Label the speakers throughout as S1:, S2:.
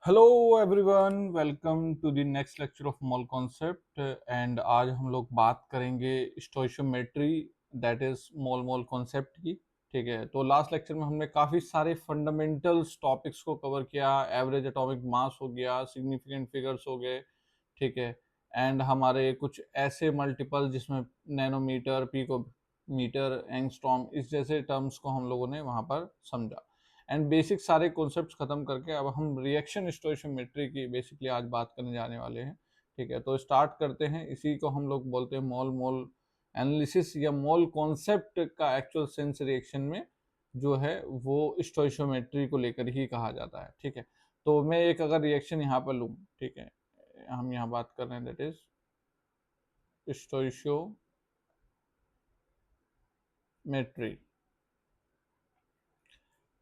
S1: Hello everyone, welcome to the next lecture of mole concept. And आज हम लोग बात करेंगे stoichiometry, that is mole mole concept की। ठीक है, तो लास्ट लेक्चर में हमने काफ़ी सारे फंडामेंटल्स टॉपिक्स को कवर किया। एवरेज एटॉमिक मास हो गया, सिग्निफिकेंट फिगर्स हो गए, ठीक है। एंड हमारे कुछ ऐसे मल्टीपल जिसमें नैनोमीटर, पिकोमीटर, एंगस्ट्रॉम, इस जैसे टर्म्स को हम लोगों ने वहाँ पर समझा। एंड बेसिक सारे कॉन्सेप्ट्स खत्म करके अब हम रिएक्शन स्टोइशियोमेट्री की बेसिकली आज बात करने जाने वाले हैं। ठीक है, तो स्टार्ट करते हैं। इसी को हम लोग बोलते हैं मोल मोल एनालिसिस या मोल कॉन्सेप्ट का एक्चुअल सेंस रिएक्शन में जो है वो स्टोइशियोमेट्री को लेकर ही कहा जाता है। ठीक है, तो मैं एक अगर रिएक्शन यहाँ पर लूँ, ठीक है, हम यहाँ बात कर रहे हैं दैट इज स्टोइशियोमेट्री।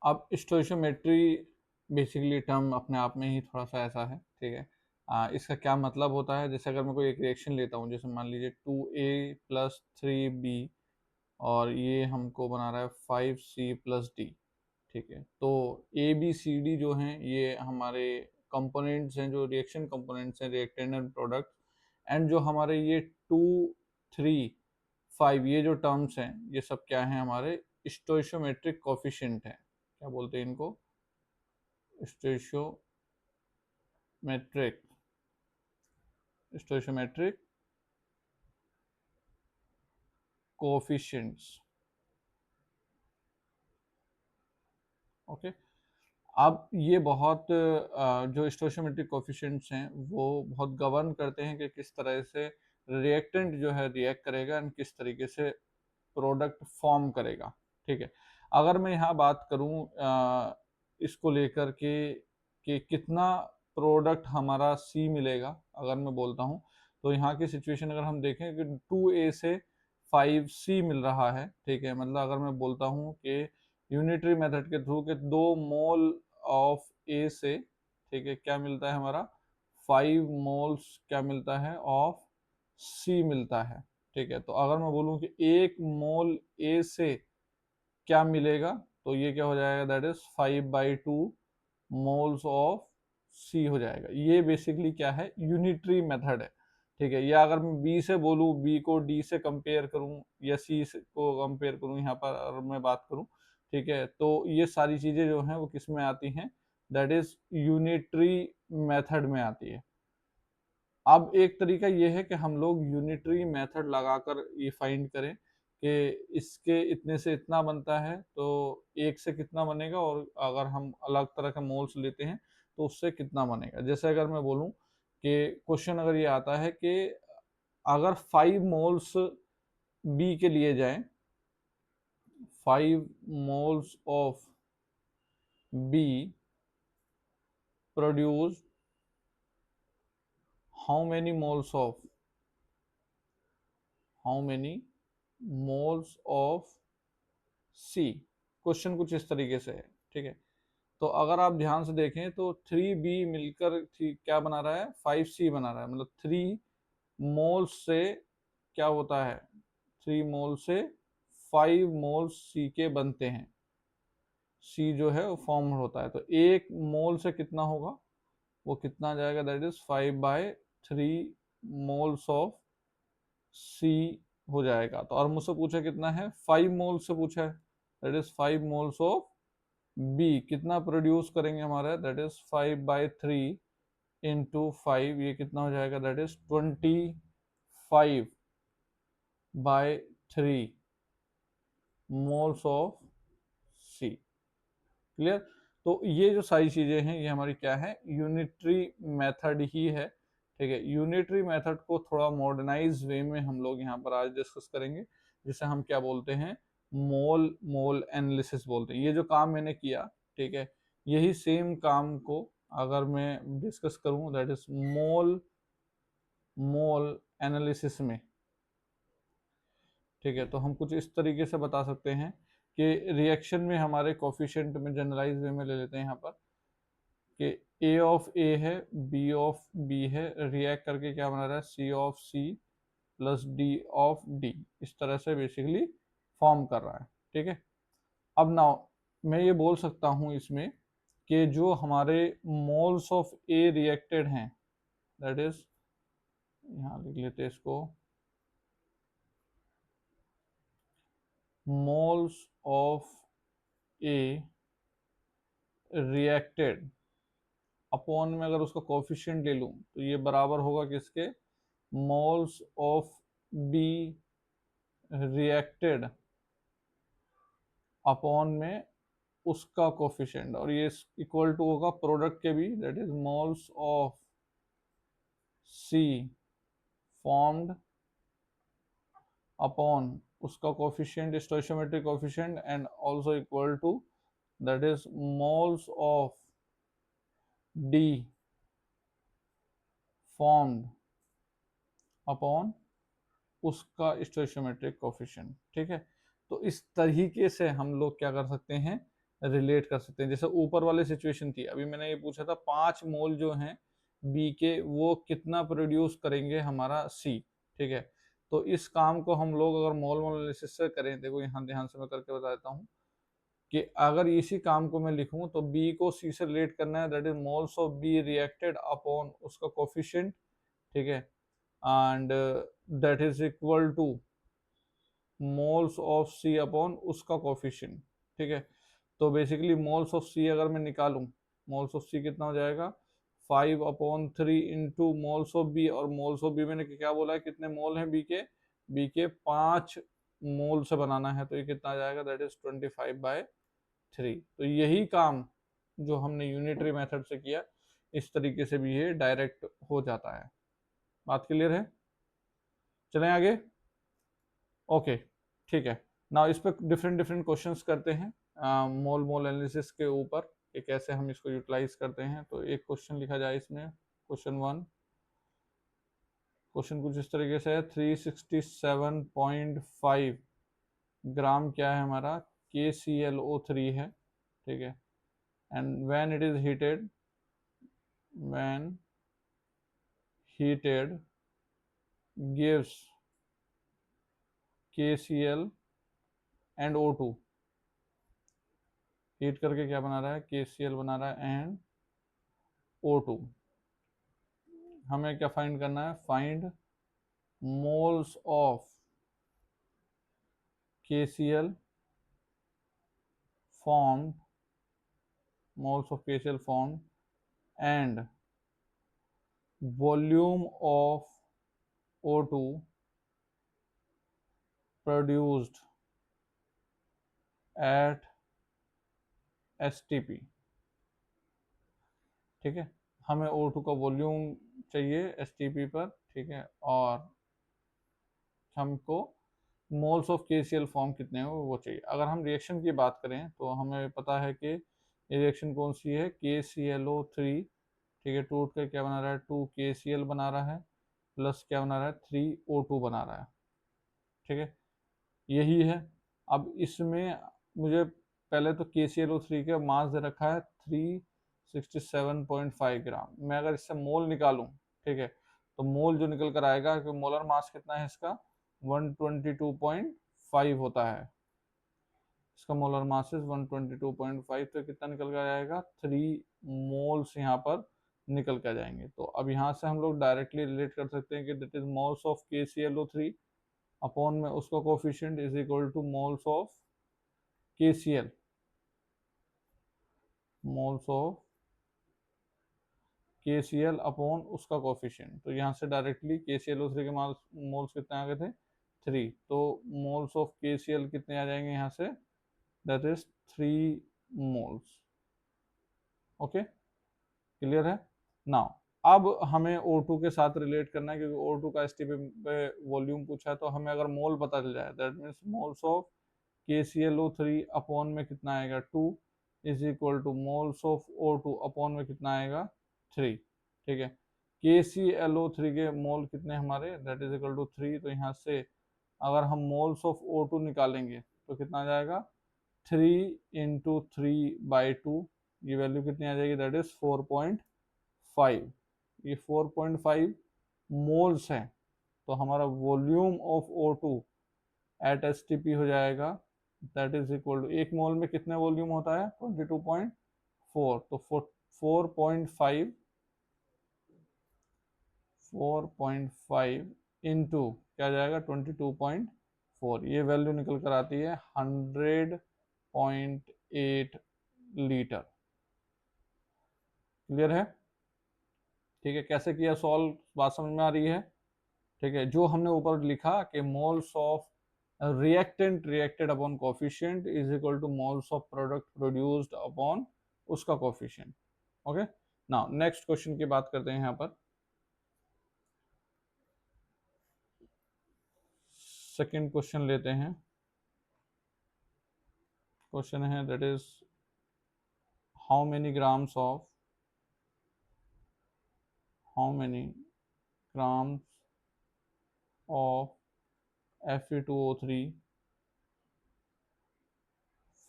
S1: अब स्टोइशियोमेट्री बेसिकली टर्म अपने आप में ही थोड़ा सा ऐसा है, ठीक है। इसका क्या मतलब होता है, जैसे अगर मैं कोई एक रिएक्शन लेता हूँ, जैसे मान लीजिए 2A+3B और ये हमको बना रहा है 5C+D। ठीक है, तो ABCD जो हैं ये हमारे कंपोनेंट्स हैं, जो रिएक्शन कंपोनेंट्स हैं, रिएक्टेंट एंड प्रोडक्ट। एंड जो हमारे ये 2, 3, 5 ये जो टर्म्स हैं, ये सब क्या हैं, हमारे स्टोइशियोमेट्रिक कोफिशिएंट हैं। क्या बोलते हैं इनको? स्टोइशियोमेट्रिक स्टोइशियोमेट्रिक कोफिशिएंट्स। ओके, अब ये बहुत जो स्टोइशियोमेट्रिक कोफिशिएंट्स हैं वो बहुत गवर्न करते हैं कि किस तरह से रिएक्टेंट जो है रिएक्ट करेगा एंड किस तरीके से प्रोडक्ट फॉर्म करेगा। ठीक है, अगर मैं यहाँ बात करूँ इसको लेकर कि कितना प्रोडक्ट हमारा सी मिलेगा, अगर मैं बोलता हूँ तो यहाँ की सिचुएशन अगर हम देखें कि 2A से 5C मिल रहा है। ठीक है, मतलब अगर मैं बोलता हूँ कि यूनिटरी मेथड के थ्रू के 2 मोल ऑफ ए से, ठीक है, क्या मिलता है हमारा 5 मोल्स क्या मिलता है ऑफ सी मिलता है। ठीक है, तो अगर मैं बोलूँ कि 1 मोल ए से क्या मिलेगा, तो ये क्या हो जाएगा, दैट इज 5/2 मोल्स ऑफ सी हो जाएगा। ये बेसिकली क्या है, यूनिटरी मेथड है। ठीक है, या अगर मैं बी से बोलूँ, बी को डी से कंपेयर करूँ या सी को कंपेयर करूँ, यहाँ पर अगर मैं बात करूँ, ठीक है, तो ये सारी चीजें जो हैं वो किस में आती हैं, दैट इज यूनिटरी मेथड में आती है। अब एक तरीका ये है कि हम लोग यूनिटरी मेथड लगाकर ये फाइंड करें कि इसके इतने से इतना बनता है तो एक से कितना बनेगा, और अगर हम अलग तरह के मोल्स लेते हैं तो उससे कितना बनेगा। जैसे अगर मैं बोलूं कि क्वेश्चन अगर ये आता है कि अगर 5 मोल्स बी के लिए जाएं, 5 moles of B produce how many moles of how many moles of C. Question कुछ इस तरीके से है। ठीक है, तो अगर आप ध्यान से देखें तो 3B मिलकर क्या बना रहा है, 5C बना रहा है। मतलब 3 मोल्स से क्या होता है, 3 मोल से 5 मोल्स सी के बनते हैं। सी जो है वो फॉर्म होता है, तो 1 मोल से कितना होगा, वो कितना आ जाएगा, दैट इज 5/3 मोल्स ऑफ सी हो जाएगा। तो और मुझसे पूछा कितना है, 5 मोल से पूछा है, that is 5 moles of B कितना प्रोड्यूस करेंगे हमारा, दैट इज 5/3 × 5, ये कितना हो जाएगा, that is 25/3 moles of C. Clear? तो ये जो सारी चीजें हैं ये हमारी क्या है, यूनिटरी मेथड ही है। ठीक है, यूनिटरी मेथड को थोड़ा मॉडर्नाइज वे में हम लोग यहाँ पर आज डिस्कस करेंगे, जिसे हम क्या बोलते हैं, मोल मोल एनालिसिस बोलते हैं। ये जो काम मैंने किया, ठीक है, यही सेम काम को अगर मैं डिस्कस करूं, that is mole mole analysis में। ठीक है, तो हम कुछ इस तरीके से बता सकते हैं कि रिएक्शन में हमारे कोफिशिएंट में जनरलाइज वे में ले लेते हैं यहाँ पर कि ए ऑफ ए है, बी ऑफ बी है, रिएक्ट करके क्या बना रहा है, C of C plus D of D, इस तरह से बेसिकली फॉर्म कर रहा है। ठीक है, अब नाउ मैं ये बोल सकता हूँ इसमें कि जो हमारे मोल्स ऑफ ए रिएक्टेड हैं, दैट इज, यहाँ लिख लेते हैं इसको, moles of A reacted upon में अगर उसका कोफिशिएंट ले लूं तो ये बराबर होगा किसके, moles of B reacted upon में उसका कोफिशिएंट, और ये इक्वल टू होगा प्रोडक्ट के भी, that is moles of C formed upon उसका coefficient, stoichiometric coefficient, and also equal to that is moles of D formed upon उसका स्टोइचियोमेट्रिक कोफिशिएंट। ठीक है, तो इस तरीके से हम लोग क्या कर सकते हैं, रिलेट कर सकते हैं। जैसे ऊपर वाली सिचुएशन थी, अभी मैंने ये पूछा था 5 मोल जो हैं बी के वो कितना प्रोड्यूस करेंगे हमारा सी। ठीक है, तो इस काम को हम लोग अगर मोल मोल एनालिसिस से करें, देखो यहाँ ध्यान से मैं करके बता देता हूँ कि अगर इसी काम को मैं लिखूं तो बी को सी से रिलेट करना है, that is moles of B reacted upon उसका कोफिशिएंट। ठीक है, and that is equal to moles of C upon उसका कोफिशिएंट। ठीक है, तो बेसिकली मोल्स ऑफ सी अगर मैं निकालूं, मोल्स ऑफ सी कितना हो जाएगा, 5/3 इंटू मोल्स ऑफ बी, और मोल्स ऑफ बी मैंने क्या बोला है, कितने मोल हैं बी के 5 मोल से बनाना है, तो ये कितना आ जाएगा, दैट इज 25/3। तो यही काम जो हमने यूनिटरी मेथड से किया, इस तरीके से भी ये डायरेक्ट हो जाता है। बात क्लियर है, चलें आगे। ओके, ठीक है, ना इस पर डिफरेंट डिफरेंट क्वेश्चंस करते हैं मोल मोल एनालिसिस के ऊपर कि कैसे हम इसको यूटिलाइज करते हैं। तो एक क्वेश्चन लिखा जाए इसमें, क्वेश्चन 1। क्वेश्चन कुछ इस तरीके से है, 367.5 ग्राम क्या है हमारा, KClO3 है। ठीक है, and when it is heated, when heated gives KCl and O2। Heat करके क्या बना रहा है, KCl बना रहा है एंड O2। हमें क्या फाइंड करना है, find moles of KCl formed, moles of KCl formed and volume of O2 produced at STP। ठीक है, हमें O2 का वॉल्यूम चाहिए STP पर। ठीक है, और हमको मोल्स ऑफ KCl फॉर्म कितने हैं वो चाहिए। अगर हम रिएक्शन की बात करें तो हमें पता है कि ये रिएक्शन कौन सी है, KClO3। ठीक है, टूट कर क्या बना रहा है, 2KCl बना रहा है, प्लस क्या बना रहा है, 3O2 बना रहा है। ठीक है, यही है। अब इसमें मुझे पहले तो KClO3 का मास दे रखा है 367.5 ग्राम। मैं अगर इससे मोल निकालूं, ठीक है, तो मोल जो निकल कर आएगा कि मोलर मास कितना है इसका, 122.5 होता है। इसका मोलर मास इज 122.5, तो कितना निकल कर आएगा, 3 मोल्स यहाँ पर निकल कर जाएंगे। तो अब यहाँ से हम लोग डायरेक्टली रिलेट कर सकते हैं कि that is moles of KClO3 upon में उसका coefficient is equal to moles of KCl, moles of KCl upon उसका कोफिशिएंट। तो यहाँ से डायरेक्टली KClO3 के मोल्स कितने आ गए थे, 3। तो मोल्स ऑफ KCl कितने आ जाएंगे यहाँ से, that is 3 moles. Okay, clear है। नाउ अब हमें O2 के साथ रिलेट करना है, क्योंकि O2 का STP पे वॉल्यूम पूछा है, तो हमें अगर मोल पता चल जाए, that means moles of KClO3 upon में कितना आएगा, 2 is equal to moles of O2 upon में कितना आएगा, 3। ठीक है, KClO3 के मोल कितने हमारे, दैट इज इक्वल टू 3। तो यहाँ से अगर हम मोल्स ऑफ O2 निकालेंगे तो कितना आ जाएगा, 3 इंटू 3/2, ये वैल्यू कितनी आ जाएगी, दैट इज 4.5। ये 4.5 मोल्स हैं, तो हमारा volume of O2 eight STP हो जाएगा, दैट इज इक्वल टू, एक मोल में कितने वॉल्यूम होता है, 22.5 4, तो 4.5, 4.5 इंटू क्या जाएगा 22.4, ये वैल्यू निकल कर आती है 100.8 लीटर। क्लियर है? ठीक है, कैसे किया सॉल्व, बात समझ में आ रही है? ठीक है, जो हमने ऊपर लिखा कि moles of reactant reacted upon coefficient is equal to moles of product produced upon उसका coefficient. Okay, now next question की बात करते हैं यहाँ पर। सेकंड क्वेश्चन लेते हैं। क्वेश्चन है that is how many grams of how many grams of Fe2O3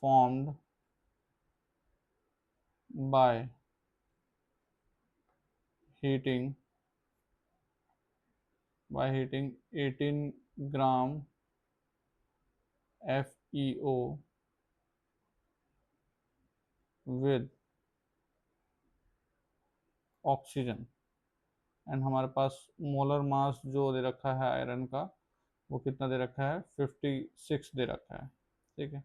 S1: formed by heating 18 gram FeO with oxygen, and हमारे पास मोलर मास जो दे रखा है आयरन का वो कितना दे रखा है 56 दे रखा है। ठीक है,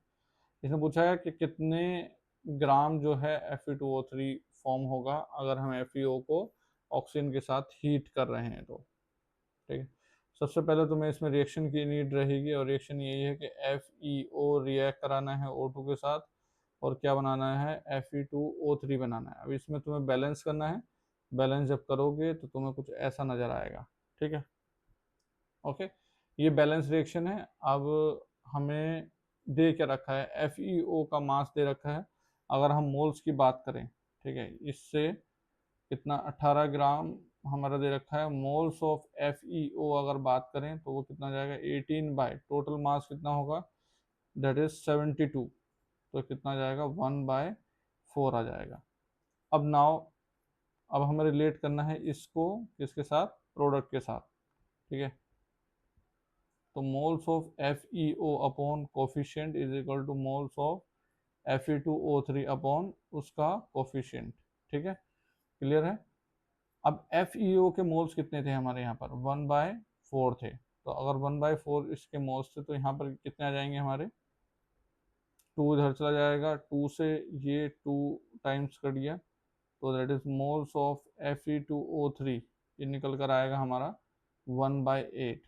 S1: इसमें पूछा है कि कितने ग्राम जो है Fe2O3 फॉर्म होगा अगर हम FeO को ऑक्सीजन के साथ हीट कर रहे हैं तो। ठीक है, सबसे पहले तो मैं इसमें रिएक्शन की नीड रहेगी, और रिएक्शन यही है कि FeO रिएक्ट कराना है O2 के साथ और क्या बनाना है Fe2O3 बनाना है। अब इसमें तुम्हें बैलेंस करना है, बैलेंस जब करोगे तो तुम्हें कुछ ऐसा नज़र आएगा। ठीक है, ओके, ये बैलेंस रिएक्शन है। अब हमें दे क्या रखा है, FeO का मास दे रखा है। अगर हम मोल्स की बात करें, ठीक है, इससे कितना 18 ग्राम हमारा दे रखा है। मोल्स ऑफ FeO अगर बात करें तो वो कितना जाएगा 18 बाय टोटल मास कितना होगा दैट इज 72, तो कितना जाएगा 1/4 आ जाएगा। अब नाउ अब हमें रिलेट करना है इसको किसके साथ, प्रोडक्ट के साथ। ठीक है, तो moles of FeO upon coefficient is equal to moles of Fe2O3 upon उसका कोफिशिएंट। ठीक है, क्लियर है? अब FeO के मोल्स कितने थे हमारे यहाँ पर 1/4 थे, तो अगर 1/4 इसके मोल्स थे तो यहाँ पर कितने आ जाएंगे हमारे 2 इधर चला जाएगा, 2 से ये 2 टाइम्स कर दिया तो that is moles of Fe2O3, ये निकल कर आएगा हमारा 1/8।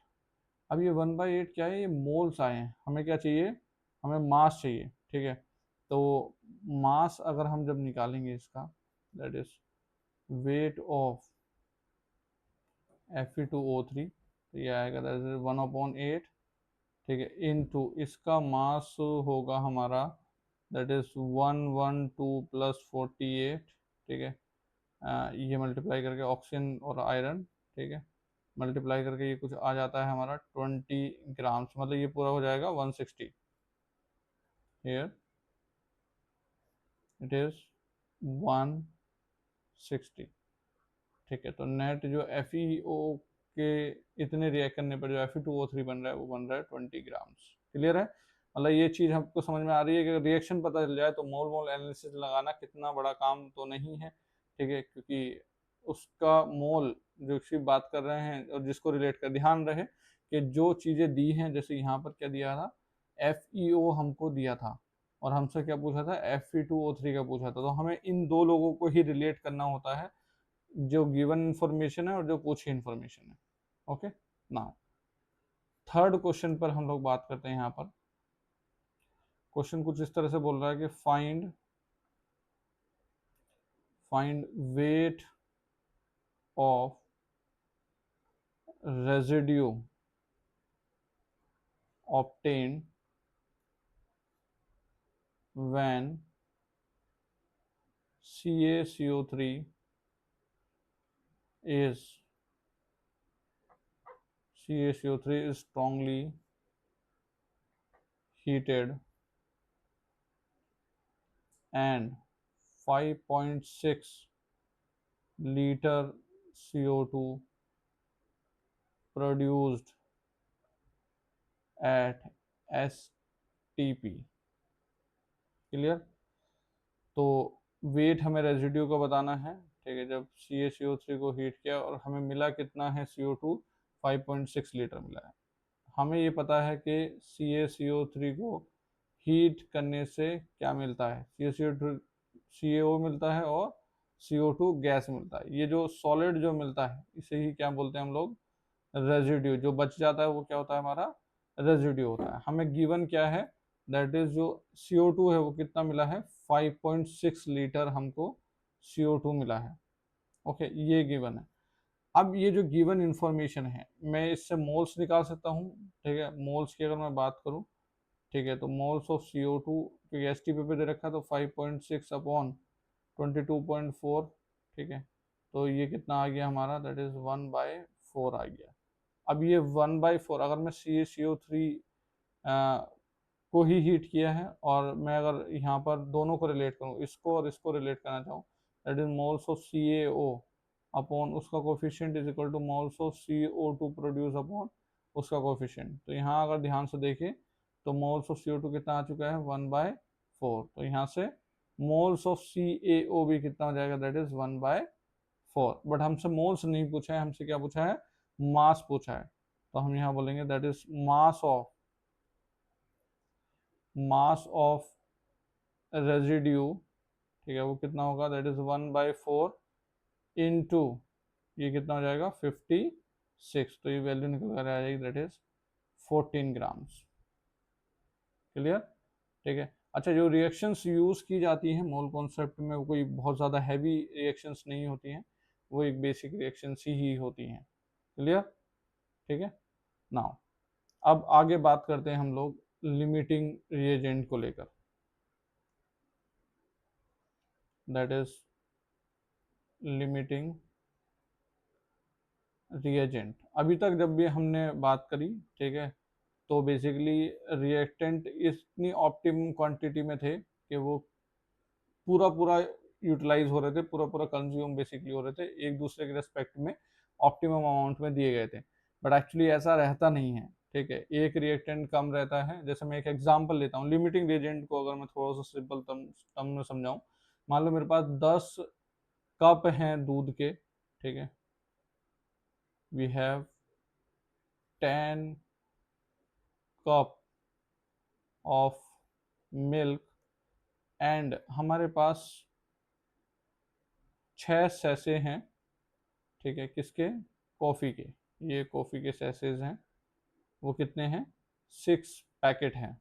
S1: अब ये 1/8 क्या है, ये मोल्स आए हैं, हमें क्या चाहिए, हमें मास चाहिए। ठीक है, तो मास अगर हम जब निकालेंगे इसका that is weight of Fe2O3, तो ये आएगा दैट इज 1/8। ठीक है, इनटू इसका मास होगा हमारा दैट इज 112 प्लस 48। ठीक है, ये मल्टीप्लाई करके ऑक्सीजन और आयरन, ठीक है, मल्टीप्लाई करके ये कुछ आ जाता है हमारा 20 ग्राम्स, मतलब ये पूरा हो जाएगा 160। Here it is 160। ठीक है, तो नेट जो FeO के इतने रिएक्ट करने पर जो Fe2O3 बन रहा है वो बन रहा है 20 ग्राम्स। क्लियर है? मतलब ये चीज़ हमको समझ में आ रही है कि रिएक्शन पता चल जाए तो मोल मोल एनालिसिस लगाना कितना बड़ा काम तो नहीं है। ठीक है, क्योंकि उसका मोल जो सी बात कर रहे हैं और जिसको रिलेट कर, ध्यान रहे कि जो चीज़ें दी हैं, जैसे यहाँ पर क्या दिया था FeO हमको दिया था और हमसे क्या पूछा था Fe2O3 का पूछा था, तो हमें इन दो लोगों को ही रिलेट करना होता है, जो गिवन इंफॉर्मेशन है और जो पूछी इंफॉर्मेशन है। ओके, नाउ थर्ड क्वेश्चन पर हम लोग बात करते हैं। यहाँ पर क्वेश्चन कुछ इस तरह से बोल रहा है कि find weight of residue obtained when CaCO3 is CaCO3 is strongly heated and 5.6 liter CO2 produced at STP। Clear? तो वेट हमें रेजिड्यू का बताना है, ठीक है। जब CaCO3 को हीट किया और हमें मिला कितना है CO2, 5.6 लीटर मिला है। हमें ये पता है कि CaCO3 को हीट करने से क्या मिलता है, CaCO2 CaO मिलता है और CO2 गैस मिलता है। ये जो सॉलिड जो मिलता है इसे ही क्या बोलते हैं हम लोग, रेजिड्यू। जो बच जाता है वो क्या होता है, हमारा रेजिड्यू होता है। हमें गिवन क्या है, दैट इज जो CO2 है वो कितना मिला है, 5.6 लीटर हमको CO2 मिला है। ओके, ये गिवन है। अब ये जो गिवन इंफॉर्मेशन है मैं इससे मोल्स निकाल सकता हूँ, ठीक है। मोल्स की अगर मैं बात करूँ, ठीक है, तो मोल्स ऑफ CO2 क्योंकि STP पे दे रखा है तो 5.6 अपॉन 22.4, ठीक है। तो ये कितना आ गया हमारा, दैट इज 1/4 आ गया। अब ये 1/4 अगर मैं CaCO3 को ही हीट किया है और मैं अगर यहाँ पर दोनों को रिलेट करूँ, इसको और इसको रिलेट करना चाहूँ, that is moles of CaO upon उसका coefficient is equal to moles of CO2 produce upon उसका कोफिशिएंट। तो यहाँ अगर ध्यान से देखें तो मोल्स ऑफ CO2 कितना आ चुका है, 1/4। तो यहाँ से मोल्स ऑफ CaO भी कितना हो जाएगा, दैट इज 1/4। बट हमसे मोल्स नहीं पूछा है, हमसे क्या पूछा है, मास पूछा है। तो हम यहाँ बोलेंगे that is mass of residue, ठीक है, वो कितना होगा, दैट इज 1/4 इंटू ये कितना हो जाएगा, 56। तो ये वैल्यू निकल कर आ जाएगी, दैट इज 14 ग्राम्स। क्लियर, ठीक है। अच्छा, जो रिएक्शंस यूज की जाती हैं मोल कॉन्सेप्ट में वो कोई बहुत ज़्यादा हैवी रिएक्शंस नहीं होती हैं, वो एक बेसिक रिएक्शंस ही होती हैं। क्लियर, ठीक है। नाउ अब आगे बात करते हैं हम लोग लिमिटिंग रिएजेंट को लेकर, दैट इज लिमिटिंग रिएजेंट। अभी तक जब भी हमने बात करी, ठीक है, तो बेसिकली रिएक्टेंट इतनी ऑप्टिमम क्वांटिटी में थे कि वो पूरा पूरा यूटिलाइज हो रहे थे, पूरा पूरा कंज्यूम बेसिकली हो रहे थे, एक दूसरे के रेस्पेक्ट में ऑप्टिमम अमाउंट में दिए गए थे। बट एक्चुअली ऐसा रहता नहीं है, ठीक है। एक रिएक्टेंट कम रहता है। जैसे मैं एक एग्जांपल लेता हूँ लिमिटिंग रिएजेंट को, अगर मैं थोड़ा सा सिंपल टर्म में समझाऊँ, मान लो मेरे पास 10 कप हैं दूध के, ठीक है, we have 10 cup of milk and हमारे पास 6 सैसे हैं, ठीक है, किसके, कॉफ़ी के। ये कॉफ़ी के सैसेज हैं, वो कितने हैं, 6 पैकेट हैं,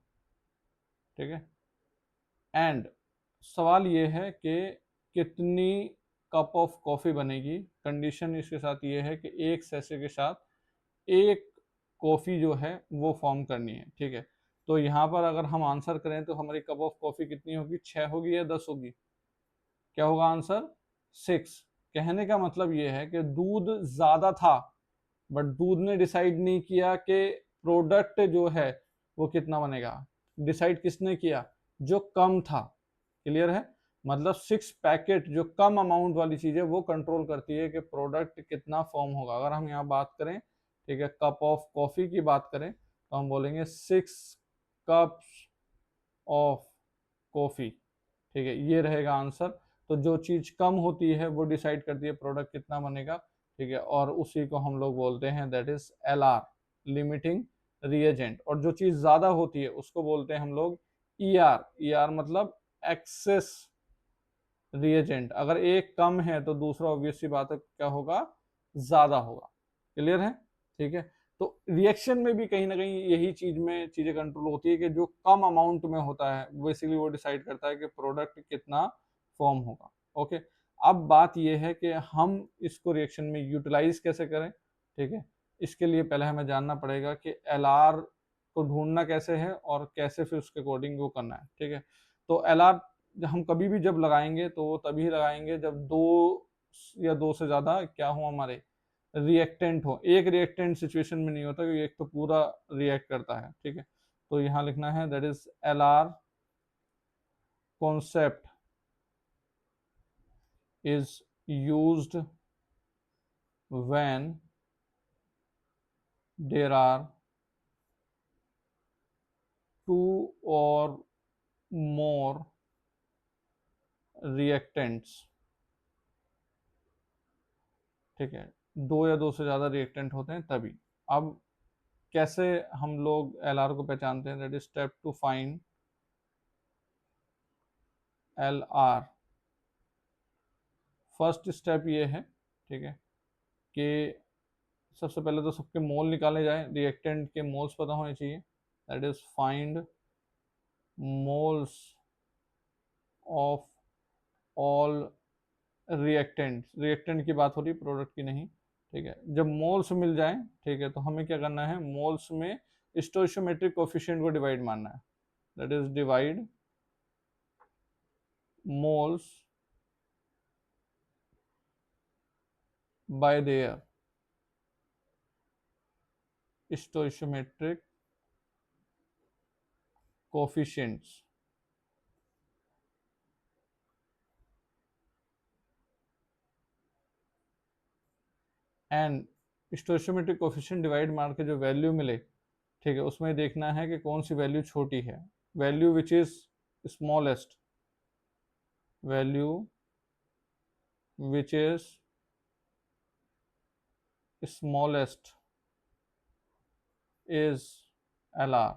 S1: ठीक है। एंड सवाल ये है कि कितनी कप ऑफ कॉफ़ी बनेगी। कंडीशन इसके साथ ये है कि एक सैसे के साथ एक कॉफ़ी जो है वो फॉर्म करनी है, ठीक है। तो यहाँ पर अगर हम आंसर करें तो हमारी कप ऑफ कॉफ़ी कितनी होगी, 6 होगी या 10 होगी, क्या होगा आंसर, 6। कहने का मतलब ये है कि दूध ज़्यादा था, बट दूध ने डिसाइड नहीं किया कि प्रोडक्ट जो है वो कितना बनेगा। डिसाइड किसने किया, जो कम था। क्लियर है, मतलब 6 पैकेट जो कम अमाउंट वाली चीज है वो कंट्रोल करती है कि प्रोडक्ट कितना फॉर्म होगा। अगर हम यहाँ बात करें, ठीक है, कप ऑफ कॉफी की बात करें तो हम बोलेंगे 6 कप्स ऑफ कॉफी, ठीक है, ये रहेगा आंसर। तो जो चीज कम होती है वो डिसाइड करती है प्रोडक्ट कितना बनेगा, ठीक है, और उसी को हम लोग बोलते हैं that is LR, limiting reagent. और जो चीज ज्यादा होती है उसको बोलते हैं हम लोग ER। ER मतलब एक्सेस रिएजेंट। अगर एक कम है तो दूसरा ऑब्वियस सी बात है क्या होगा, ज्यादा होगा। क्लियर है, ठीक है। तो रिएक्शन में भी कहीं ना कहीं यही चीज में चीजें कंट्रोल होती है कि जो कम अमाउंट में होता है बेसिकली वो डिसाइड करता है कि प्रोडक्ट कितना फॉर्म होगा। ओके, अब बात यह है कि हम इसको रिएक्शन में यूटिलाइज कैसे करें, ठीक है। इसके लिए पहले हमें जानना पड़ेगा कि LR को ढूंढना कैसे है और कैसे फिर उसके अकॉर्डिंग वो करना है, ठीक है। तो LR हम कभी भी जब लगाएंगे तो वो तभी लगाएंगे जब दो या दो से ज्यादा क्या हो हमारे रिएक्टेंट हो। एक रिएक्टेंट सिचुएशन में नहीं होता क्योंकि एक तो पूरा रिएक्ट करता है, ठीक है। तो यहाँ लिखना है that is LR concept is used when there are two or more reactants, ठीक है, दो या दो से ज़्यादा रिएक्टेंट होते हैं तभी। अब कैसे हम लोग एल आर को पहचानते हैं? That is step two find L R. First step ये है, ठीक है, कि सबसे पहले तो सबके मोल निकाले जाए, रिएक्टेंट के मोल्स पता होने चाहिए। That is find moles of all reactant. Reactant की बात हो रही, प्रोडक्ट की नहीं, ठीक है। जब मोल्स मिल जाए, ठीक है, तो हमें क्या करना है, मोल्स में स्टोइशियोमेट्रिक कोफिशिएंट को डिवाइड मारना है। That is divide moles bye there स्टोइशियोमेट्रिक coefficients. And स्टोइशियोमेट्रिक coefficient divide मार के जो वैल्यू मिले, ठीक है, उसमें देखना है कि कौन सी वैल्यू छोटी है। Value which is smallest, value which is smallest is L R,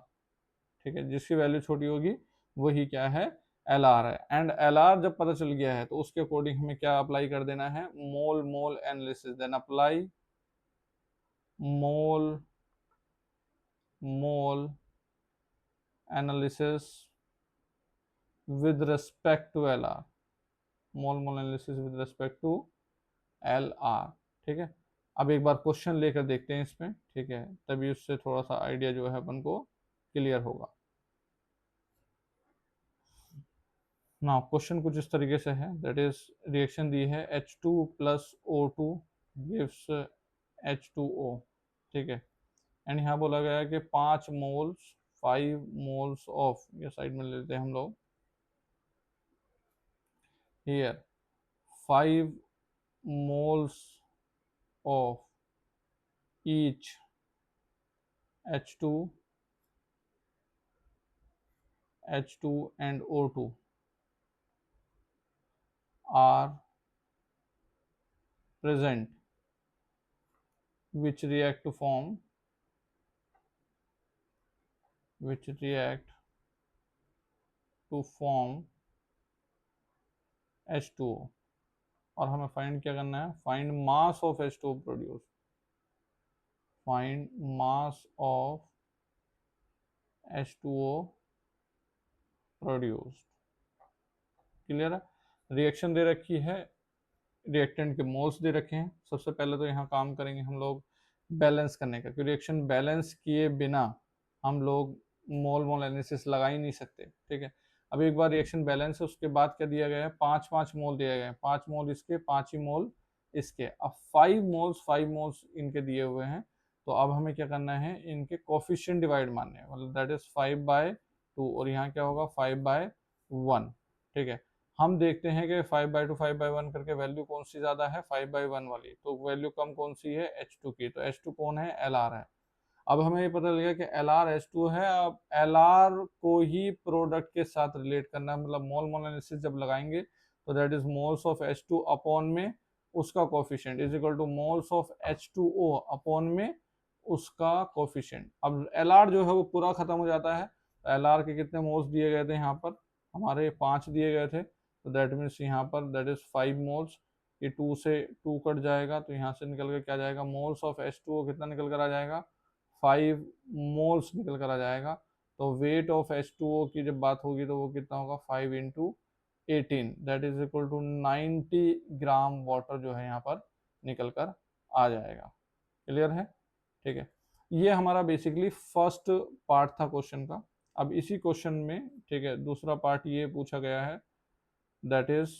S1: ठीक है, जिसकी वैल्यू छोटी होगी वही क्या है, एल आर है। एंड एल आर जब पता चल गया है तो उसके अकॉर्डिंग हमें क्या अप्लाई कर देना है, mole mole analysis. Then apply mole mole analysis with respect to L R, mole mole analysis with respect to L R, ठीक है। अब एक बार क्वेश्चन लेकर देखते हैं इसमें, ठीक है, तभी उससे थोड़ा सा आइडिया जो है अपन को क्लियर होगा। ना क्वेश्चन कुछ इस तरीके से है, दैट इज रिएक्शन दी है H2 plus O2 gives H2O, ठीक है। एंड यहाँ बोला गया है कि 5 मोल्स 5 मोल्स ऑफ, ये साइड में लेते हैं हम लोग, here 5 moles of each H2 and O2 are present which react to form H2O। और हमें फाइंड क्या करना है, find mass of H2O produce, find mass of H2O produced. Clear है? रिएक्शन दे रखी है, रिएक्टेंट के मोल्स दे रखे हैं। सबसे पहले तो यहाँ काम करेंगे हम लोग बैलेंस करने का, क्योंकि रिएक्शन बैलेंस किए बिना हम लोग मोल मोल एनालिसिस लगा ही नहीं सकते, ठीक है। अब एक बार रिएक्शन बैलेंस है, उसके बाद क्या दिया गया है, 5 मोल दिया गया है, 5 मोल इसके, 5 ही मोल इसके। अब 5 मोल्स इनके दिए हुए हैं, तो अब हमें क्या करना है, इनके कोफिशिएंट डिवाइड मारने हैं, मतलब दैट इज 5/2, और यहाँ क्या होगा 5/1, ठीक है। हम देखते हैं कि 5/2 5/1 करके वैल्यू कौन सी ज्यादा है, 5/1 वाली, तो वैल्यू कम कौन सी है, H2 की, तो H2 कौन है, LR है। अब हमें ये पता लगा कि LR H2 है। अब LR को ही प्रोडक्ट के साथ रिलेट करना है, मतलब मोल मोल एनालिसिस जब लगाएंगे तो that is moles of H2 upon में उसका coefficient is equal to moles of H2O upon में उसका कोफिशिएंट। अब LR जो है वो पूरा खत्म हो जाता है, तो LR के कितने मोल्स दिए गए थे, यहाँ पर हमारे 5 दिए गए थे, तो दैट मीन्स यहाँ पर दैट इज 5 मोल्स। ये 2 से 2 कट जाएगा, तो यहाँ से निकल कर क्या जाएगा, मोल्स ऑफ H2O कितना निकल कर आ जाएगा, 5 मोल्स निकल कर आ जाएगा। तो वेट ऑफ H2O की जब बात होगी तो वो कितना होगा, 5 × 18, that is equal to 90 gram water जो है यहाँ पर निकल कर आ जाएगा। क्लियर है? ठीक है, ये हमारा बेसिकली फर्स्ट पार्ट था क्वेश्चन का। अब इसी क्वेश्चन में, ठीक है, दूसरा पार्ट ये पूछा गया है, that is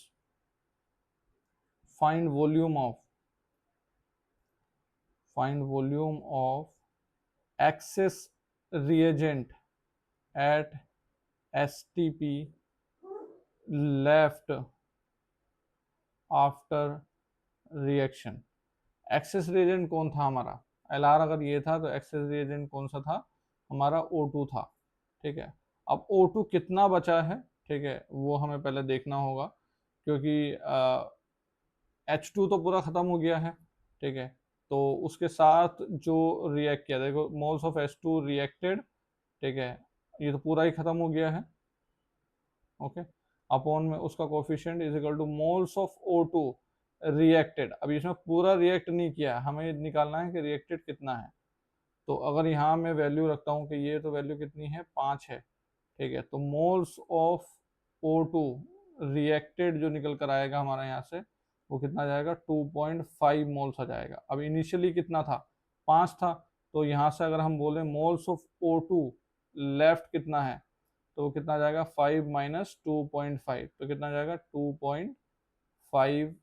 S1: find volume of excess reagent at STP left after reaction. Excess reagent कौन था हमारा, LR अगर ये था तो एक्सेस रिएजेंट कौन सा था, हमारा O2 था, ठीक है। अब O2 कितना बचा है, ठीक है, वो हमें पहले देखना होगा क्योंकि H2 तो पूरा खत्म हो गया है, ठीक है। तो उसके साथ जो रिएक्ट किया, देखो मोल्स ऑफ H2 रिएक्टेड, ठीक है, ये तो पूरा ही खत्म हो गया है, ओके। अपॉन में उसका coefficient is equal to moles of O2 reacted. अभी इसमें पूरा रिएक्ट नहीं किया, हमें निकालना है कि रिएक्टेड कितना है। तो अगर यहाँ मैं वैल्यू रखता हूँ कि ये तो वैल्यू कितनी है, 5 है, ठीक है। तो मोल्स ऑफ O2 रिएक्टेड जो निकल कर आएगा हमारा यहाँ से, वो कितना आ जाएगा, 2.5 मोल्स आ जाएगा। अब इनिशियली कितना था, 5 था। तो यहाँ से अगर हम बोले मोल्स ऑफ O2 लेफ्ट कितना है, तो वो कितना आ जाएगा, 5 माइनस 2.5, तो कितना आ जाएगा, 2.5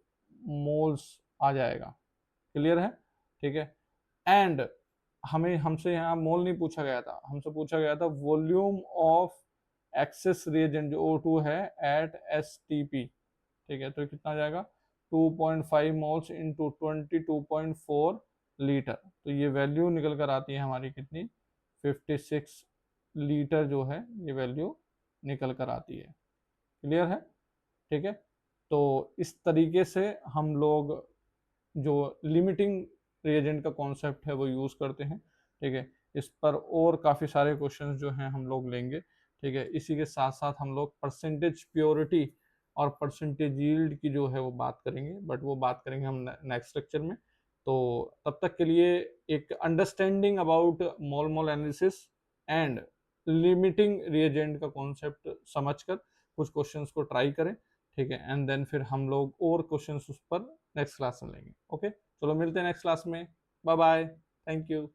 S1: मोल्स आ जाएगा। क्लियर है, ठीक है। एंड हमें हमसे यहाँ मोल नहीं पूछा गया था, हमसे पूछा गया था वॉल्यूम ऑफ एक्सेस रिएजेंट जो O2 है एट STP, ठीक है। तो कितना आ जाएगा, 2.5 मोल्स इंटू 22.4 लीटर। तो ये वैल्यू निकल कर आती है हमारी कितनी, 56 लीटर जो है ये वैल्यू निकल कर आती है। क्लियर है, ठीक है। तो इस तरीके से हम लोग जो लिमिटिंग रिएजेंट का कॉन्सेप्ट है वो यूज़ करते हैं, ठीक है। इस पर और काफ़ी सारे क्वेश्चंस जो हैं हम लोग लेंगे, ठीक है। इसी के साथ साथ हम लोग परसेंटेज प्योरिटी और परसेंटेज यील्ड की जो है वो बात करेंगे, बट वो बात करेंगे हम नेक्स्ट लेक्चर में। तो तब तक के लिए एक understanding about mole mole analysis and limiting reagent का कॉन्सेप्ट समझकर कुछ क्वेश्चंस को ट्राई करें, ठीक है। एंड देन फिर हम लोग और क्वेश्चंस उस पर नेक्स्ट क्लास में लेंगे, ओके। चलो मिलते हैं नेक्स्ट क्लास में, बाय बाय, थैंक यू।